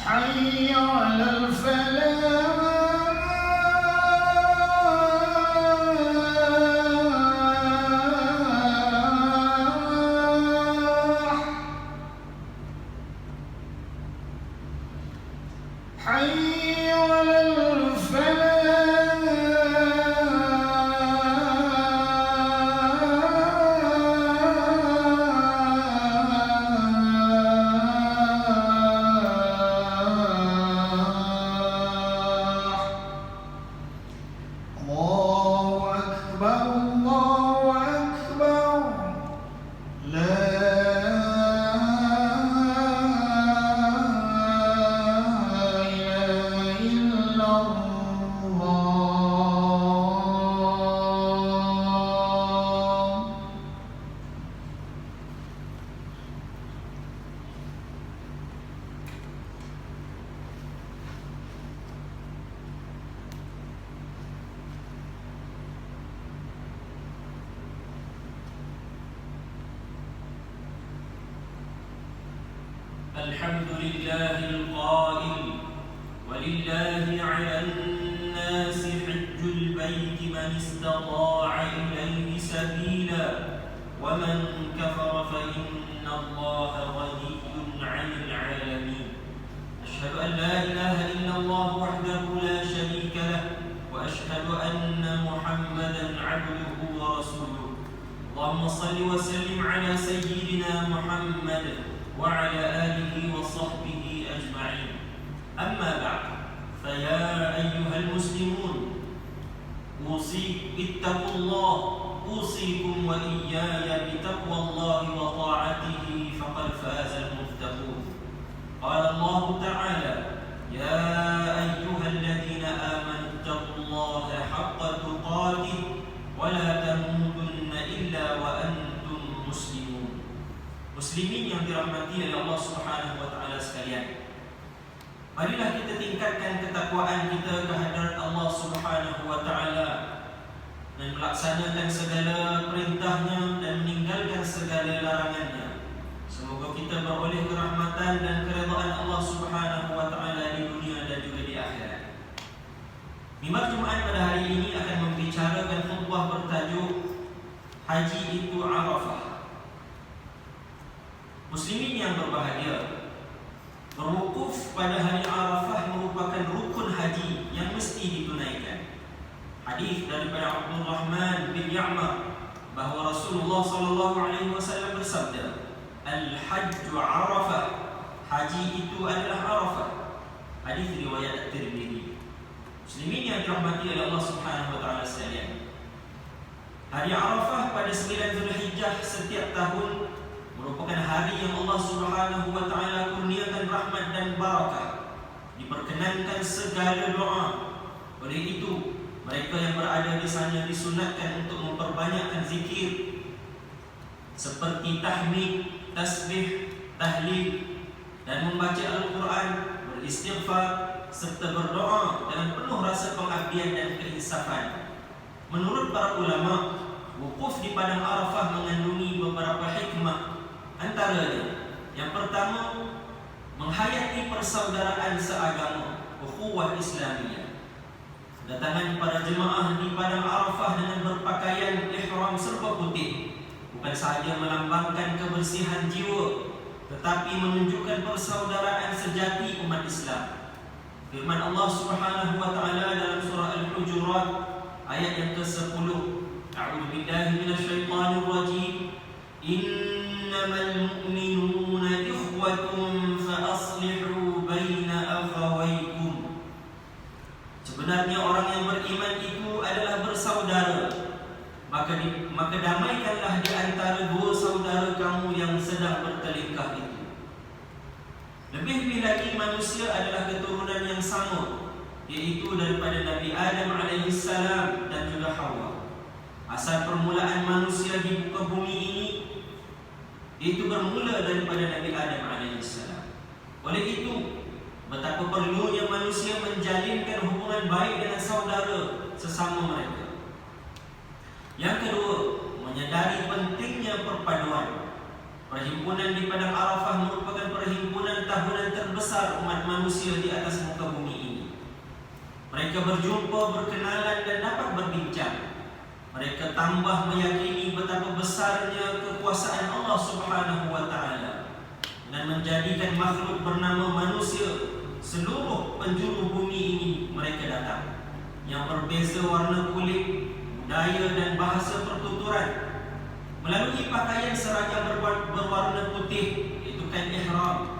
حي على الفلاح حي على الحمد لله القائل ولله على الناس حج البيت من استطاع إليه سبيلا ومن كفر فإن الله غني عن العالمين أشهد أن لا إله إلا الله وحده لا شريك له وأشهد أن محمدا عبده ورسوله اللهم صل وسلم على سيدنا محمد وعلى آله وصحبه أجمعين أما بعد فيا أيها المسلمون اتقوا الله أوصيكم وإياي بتقوى الله وطاعته فقد فاز المتقون قال الله تعالى يا أيها الذين آمنوا اتقوا الله حق تقاته ولا تموتن إلا وأنتم مسلمون. Muslimin yang dirahmati oleh Allah Subhanahu wa taala sekalian. Marilah kita tingkatkan ketakwaan kita kehadrat Allah Subhanahu wa taala dan melaksanakan segala perintahnya dan meninggalkan segala larangannya. Semoga kita beroleh kerahmatan dan keredaan Allah Subhanahu wa taala di dunia dan juga di akhirat. Mimbar Jumaat pada hari ini akan membicarakan khutbah bertajuk Haji itu Arafah. Muslimin yang berbahagia, berwukuf pada hari Arafah merupakan rukun haji yang mesti ditunaikan. Hadis daripada Abdul Rahman bin Ya'mar bahawa Rasulullah SAW bersabda, Al-Hajju Arafah, haji itu adalah Arafah. Hadis riwayat At-Tirmidzi. Muslimin yang dirahmati oleh Allah Subhanahu wa taala sekalian, hari Arafah pada 9 Zulhijjah setiap tahun merupakan hari yang Allah Subhanahu wa taala kurniakan rahmat dan barakah. Diperkenankan segala doa. Oleh itu, mereka yang berada di sana disunatkan untuk memperbanyakkan zikir seperti tahmid, tasbih, tahlil dan membaca Al-Quran, beristighfar serta berdoa dengan penuh rasa pengabdian dan keinsafan. Menurut para ulama, wukuf di padang Arafah mengandungi beberapa hikmah. Antaranya, yang pertama, menghayati persaudaraan seagama, ukhuwah Islamiyah. Kedatangan para jemaah di padang Arafah dengan berpakaian ihram serba putih bukan sahaja melambangkan kebersihan jiwa, tetapi menunjukkan persaudaraan sejati umat Islam. Firman Allah Subhanahu wa taala dalam surah Al-Hujurat ayat yang ke-10, A'udzu billahi minasyaitonir rajim. Innamal mu'minuna ikhwatun fa aslihu baina akhawaykum. Sebenarnya orang yang beriman itu adalah bersaudara, maka damaikanlah di antara dua saudara kamu yang sedang bertelingkah itu. Lebih-lebih lagi manusia adalah keturunan yang sama, yaitu daripada Nabi Adam alaihissalam dan juga Hawa. Asal permulaan manusia di muka bumi ini itu bermula daripada Nabi Adam alaihissalam. Oleh itu, betapa perlunya manusia menjalinkan hubungan baik dengan saudara sesama mereka. Yang kedua, menyadari pentingnya perpaduan. Perhimpunan di Padang Arafah merupakan perhimpunan tahunan terbesar terbesar umat manusia di atas muka bumi ini. Mereka berjumpa, berkenalan dan dapat berbincang. Mereka tambah meyakini betapa besarnya kekuasaan Allah Subhanahu wa taala dan menjadikan makhluk bernama manusia seluruh penjuru bumi ini mereka datang, yang berbeza warna kulit, budaya dan bahasa pertuturan. Melalui pakaian seragam berwarna putih, iaitu kain ihram,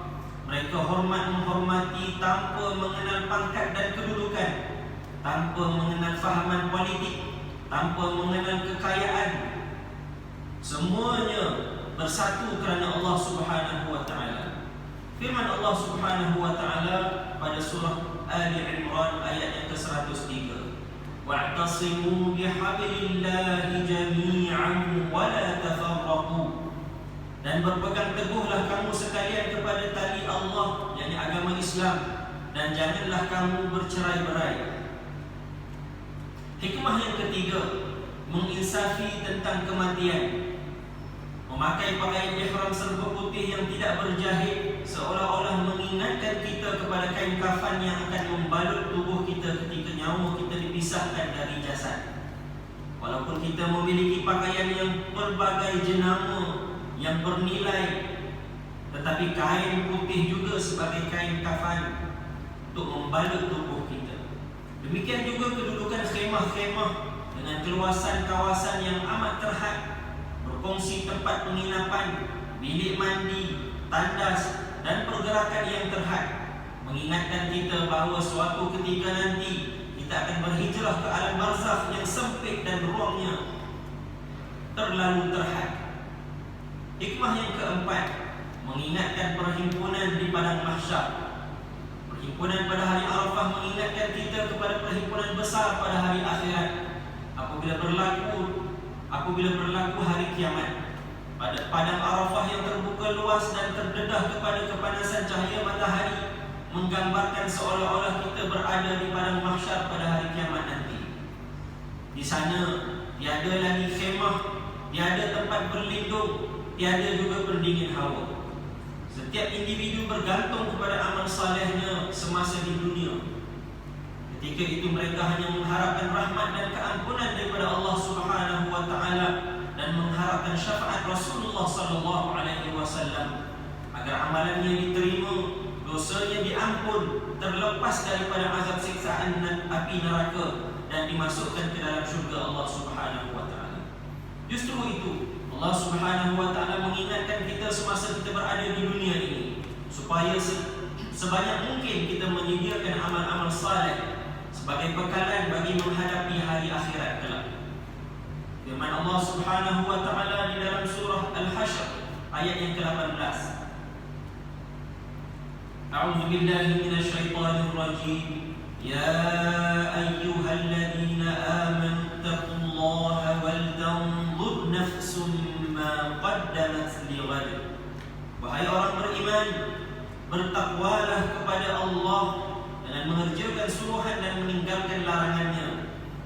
mereka menghormati tanpa mengenal pangkat dan kedudukan, tanpa mengenal fahaman politik, tanpa mengenal kekayaan. Semuanya bersatu kerana Allah Subhanahu wa taala. Firman Allah Subhanahu wa taala pada surah Ali Imran ayat yang ke-103. Wa'tasimu bihablillahi jami'an wa la tafarraqu. Dan berpegang teguhlah kamu sekalian kepada tali Allah, yakni agama Islam, dan janganlah kamu bercerai-berai. Hikmah yang ketiga, menginsafi tentang kematian. Memakai pakaian ihram serba putih yang tidak berjahit seolah-olah mengingatkan kita kepada kain kafan yang akan membalut tubuh kita ketika nyawa kita dipisahkan dari jasad. Walaupun kita memiliki pakaian yang berbagai jenama yang bernilai, tetapi kain putih juga sebagai kain kafan untuk membalut tubuh kita. Demikian juga kedudukan khemah-khemah dengan keluasan kawasan yang amat terhad, berfungsi tempat penginapan, bilik mandi, tandas dan pergerakan yang terhad, mengingatkan kita bahawa suatu ketika nanti kita akan berhijrah ke alam barzakh yang sempit dan ruangnya terlalu terhad. Hikmah yang keempat, mengingatkan perhimpunan di padang mahsyar. Perhimpunan pada hari Arafah mengingatkan kita kepada perhimpunan besar pada hari akhirat apabila berlaku hari kiamat. Pada padang Arafah yang terbuka luas dan terdedah kepada kepanasan cahaya matahari menggambarkan seolah-olah kita berada di padang mahsyar pada hari kiamat nanti. Di sana tiada lagi khemah, tiada tempat berlindung, tiada juga pendingin hawa. Setiap individu bergantung kepada amal salehnya semasa di dunia. Ketika itu mereka hanya mengharapkan rahmat dan keampunan daripada Allah Subhanahu wa taala dan mengharapkan syafaat Rasulullah sallallahu alaihi wasallam agar amalannya diterima, dosanya diampun, terlepas daripada azab siksaan api neraka dan dimasukkan ke dalam syurga Allah Subhanahu wa taala. Justru itu Allah Subhanahu wa taala mengingatkan kita semasa kita berada di dunia ini supaya sebanyak mungkin kita menyediakan amal-amal saleh sebagai bekalan bagi menghadapi hari akhirat kelak. Firman Allah Subhanahu wa taala di dalam surah Al-Hasyr ayat yang ke-18. A'udzu billahi minasyaitonir rajim. Ya ayyuhalladzina amanu taqullaha wal tanzur nafsum ma qaddamat lighad. Wahai orang beriman, bertakwalah kepada Allah dengan mengerjakan suruhan dan meninggalkan larangannya,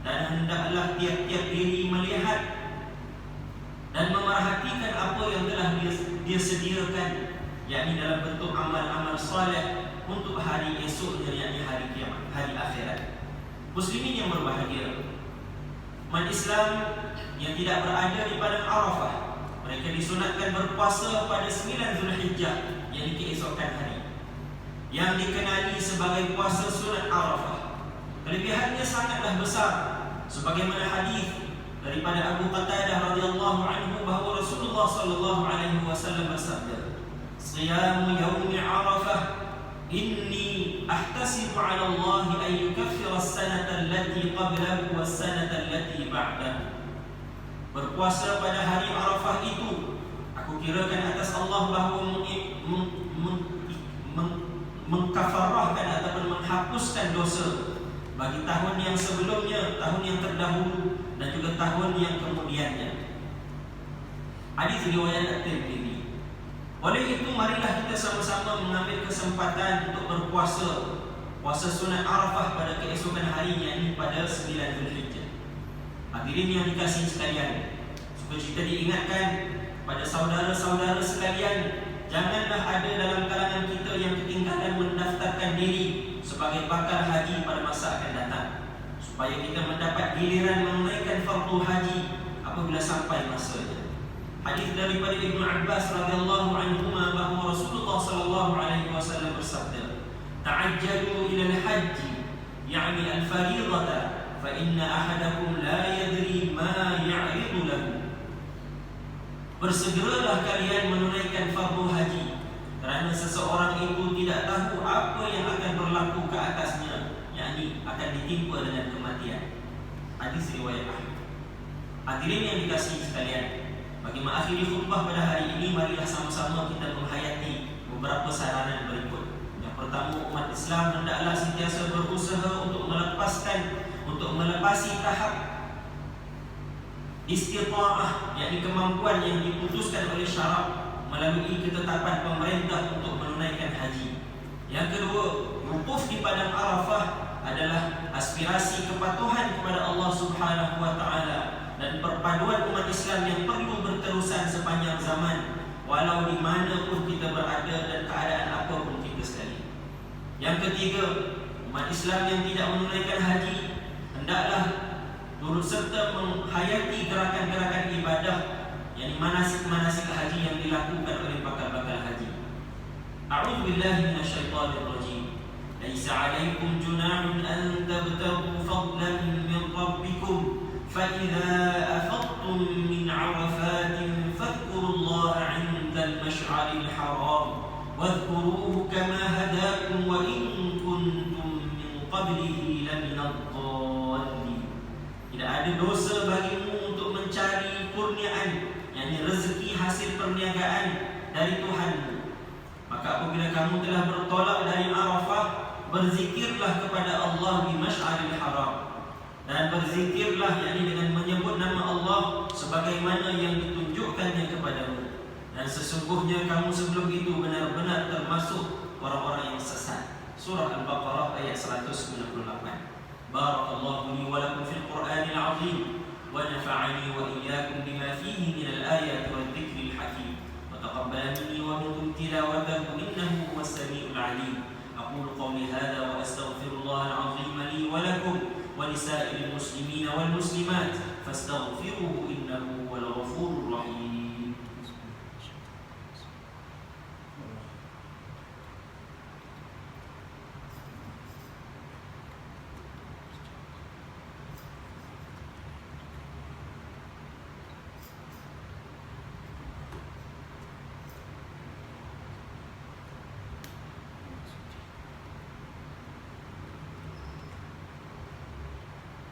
dan hendaklah tiap-tiap diri melihat dan memerhatikan apa yang telah dia sediakan, yakni dalam bentuk amal-amal saleh untuk hari esoknya, yakni hari kiamat, hari akhirat. Muslimin yang berbahagia, umat Islam yang tidak berada di padang Arafah, mereka disunatkan berpuasa pada 9 Zulhijjah, yakni keesokan hari, yang dikenali sebagai puasa sunat Arafah. Kelebihannya sangatlah besar, sebagaimana hadis daripada Abu Qatadah radhiyallahu anhu bahawa Rasulullah sallallahu alaihi wasallam bersabda, "Siyamu yaumi Arafah inni ahtasibu 'ala Allah an yukaffira as-sanata allati qablahu was-sanata allati ba'dahu." Berpuasa pada hari Arafah itu aku kirakan atas Allah bahawa mengkafarahkan ataupun menghapuskan dosa bagi tahun yang sebelumnya, tahun yang terdahulu dan juga tahun yang kemudiannya. Hadis riwayat At-Tirmidzi. Oleh itu marilah kita sama-sama mengambil kesempatan untuk berpuasa, puasa sunat Arafah pada keesokan harinya, ini pada 9 Zulhijjah. Hadirin yang dikasihi sekalian, sukacita diingatkan pada saudara-saudara sekalian, janganlah ada dalam kalangan kita yang ketinggalan mendaftarkan diri sebagai bakal haji pada masa akan datang, supaya kita mendapat giliran menunaikan fardu haji apabila sampai masanya. Hadis daripada Ibnu Abbas radhiyallahu anhuma bahawa Rasulullah sallallahu alaihi wasallam bersabda, "Ta'ajjalu ila al-hajj, yani al-fariidata, fa inna ahadakum la yadri ma ya'ridu lahu." Bersegeralah kalian menunaikan fardu haji, kerana seseorang itu tidak tahu apa yang akan berlaku ke atasnya, yakni akan ditimpa dengan kematian. Hadis riwayat Ahmad. Hadirin yang dikasihi sekalian, bagi mengakhiri khutbah pada hari ini, marilah sama-sama kita menghayati beberapa saranan berikut. Yang pertama, umat Islam hendaklah sentiasa berusaha untuk melepasi tahap istita'ah, yakni kemampuan yang diputuskan oleh syarak melalui ketetapan pemerintah untuk menunaikan haji. Yang kedua, wukuf di padang Arafah adalah aspirasi kepatuhan kepada Allah Subhanahu wa taala dan perpaduan umat Islam yang perlu berterusan sepanjang zaman, walau di mana pun kita berada dan keadaan apa pun kita sekali. Yang ketiga, umat Islam yang tidak menunaikan haji hendaklah turut serta menghayati gerakan-gerakan ibadah, yakni manasik-manasik haji yang dilakukan oleh bakal-bakal haji. A'udzu billahi minasyaitonir rajim. Laisa 'alaikum junahun an tabtaghu fadlan min rabbikum fa idza afadtum min 'arafatin fadhkurullaha 'inda al-mash'aril haram wadhkuruhu kama hadakum wa in kuntum min qablihi laminadh dhalin. Tidak ada dosa bagimu untuk mencari kurniaan, yakni rezeki hasil perniagaan dari Tuhanmu. Maka apabila kamu telah bertolak dari Arafah, berzikirlah kepada Allah di Masy'aril Haram, dan berzikirlah yakni dengan menyebut nama Allah sebagaimana yang ditunjukkannya kepadamu. Dan sesungguhnya kamu sebelum itu benar-benar termasuk orang-orang yang sesat. Surah Al-Baqarah ayat 198. Barakallahu li wa lakum fil Qur'anil 'azim wa nafa'ani wa iyyakum bima fihi minal ayati wadh-dhikril hakim wa taqabbala minni wa minkum tilawatahu innahu huwas samiul 'alim. Aqulu qawli hadha wa astaghfirullahal 'azim li wa lakum wa lisa'iril muslimin wal muslimat fastaghfiruhu innahu huwal ghafurur rahim.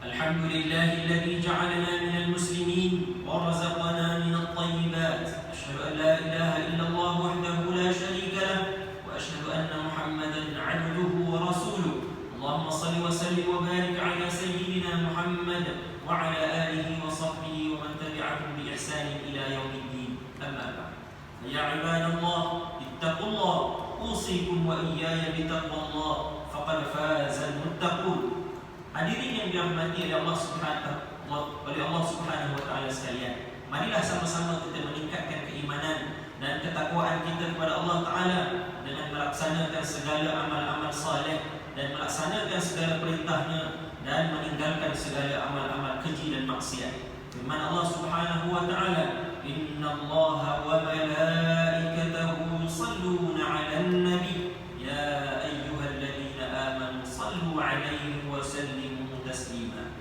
الحمد لله الذي جعلنا من المسلمين ورزقنا من الطيبات. أشهد أن لا إله إلا الله وحده لا شريك له وأشهد أن محمدا عبده ورسوله. اللهم صل وسلم وبارك على سيدنا محمد وعلى آله وصحبه ومن تبعهم بإحسان إلى يوم الدين. أما بعد، فيا عباد الله اتقوا الله، أوصيكم وإياي بتقوى الله فقد فاز المتقون. Hadirin yang dirahmati oleh Allah Subhanahu wa taala sekalian, marilah sama-sama kita meningkatkan keimanan dan ketakwaan kita kepada Allah taala dengan melaksanakan segala amal-amal saleh dan melaksanakan segala perintahnya dan meninggalkan segala amal-amal keji dan maksiat. Firman Allah Subhanahu wa taala, "Innallaha wa malaikatahu yusalluna 'alan nabi ya ayyuhalladzina amanu sallu 'alaihi wa sallimu taslima."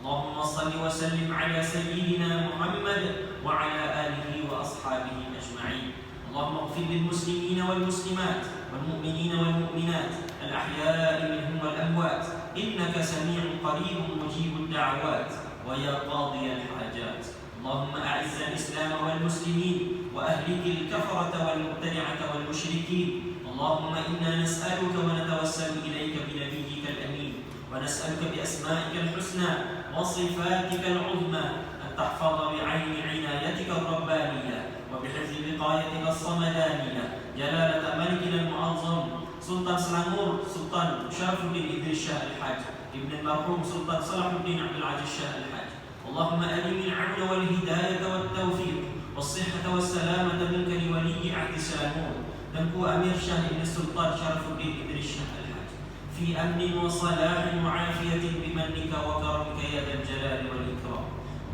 Allahumma salli wa sallim 'ala sayyidina Muhammad wa 'ala alihi wa ashabihi ajma'in. Allahumma ighfir lil muslimina wal muslimat wal mu'minina wal mu'minat al ahya'i minhum wal amwat innaka sami'un qaribun mujibud da'awat wa ya qadiyal hajat. Allahumma a'izz al-islam wal muslimin wa ahlik al-kafarata wal mubtadi'ata wal musyrikin. Allahumma inna nas'aluka wa natawassalu ilayka bi nabiyyika al-amin wa nas'aluka bi asma'ika al-husna wa sifatika al-'uzma an tahfaza bi 'ayni 'inayatika ar-rabbaniyah wa bi hifzi wiqayatika as-samadaniyah jalalat malikina al-mu'azzam Sultan Selangor Sultan Syarifuddin Idris Shah Al-Hajj Ibn al-Marhum Sultan Salahuddin Abdul Aziz Shah Al-Hajj. Allahumma alimil 'auna wal hidayata wat tawfiq والصحة والسلامة منك لولي عهد سلامون تنكو أمير شاه بن السلطان شرف الدين إدريس شاه الحاج في أمن وصلاح وعافية بمنك وكرمك يا ذا الجلال والإكرام.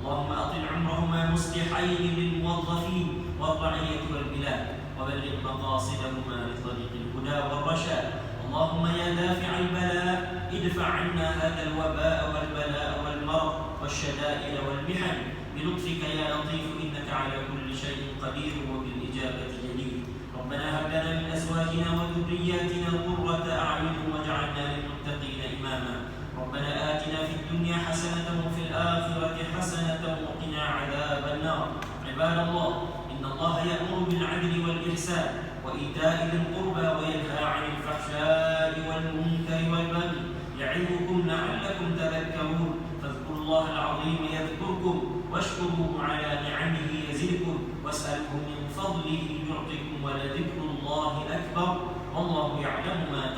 اللهم أطل عمرهما مصلحين للموظفين والرعية والبلاد وبلغ مقاصدهما لطريق الهدى والرشاد. اللهم يا دافع البلاء ادفع عنا هذا الوباء والبلاء والمرض والشدائد والمحن بلطفك يا لطيف إنك على كل شيء قدير وبالإجابة جدير. ربنا هب لنا من أزواجنا وذرياتنا قرة أعين واجعلنا للمتقين إماما. ربنا آتنا في الدنيا حسنة وفي الآخرة حسنة وقنا عذاب النار. عباد الله، إن الله يأمر بالعدل والإحسان وإيتاء ذي القربى وينهى عن الفحشاء والمنكر والبغي يعظكم لعلكم تذكرون. فاذكروا الله العظيم يذكركم واشكروه على نعمه يزدكم واسألوه من فضله يعطكم ولذكر الله أكبر والله يعلم ما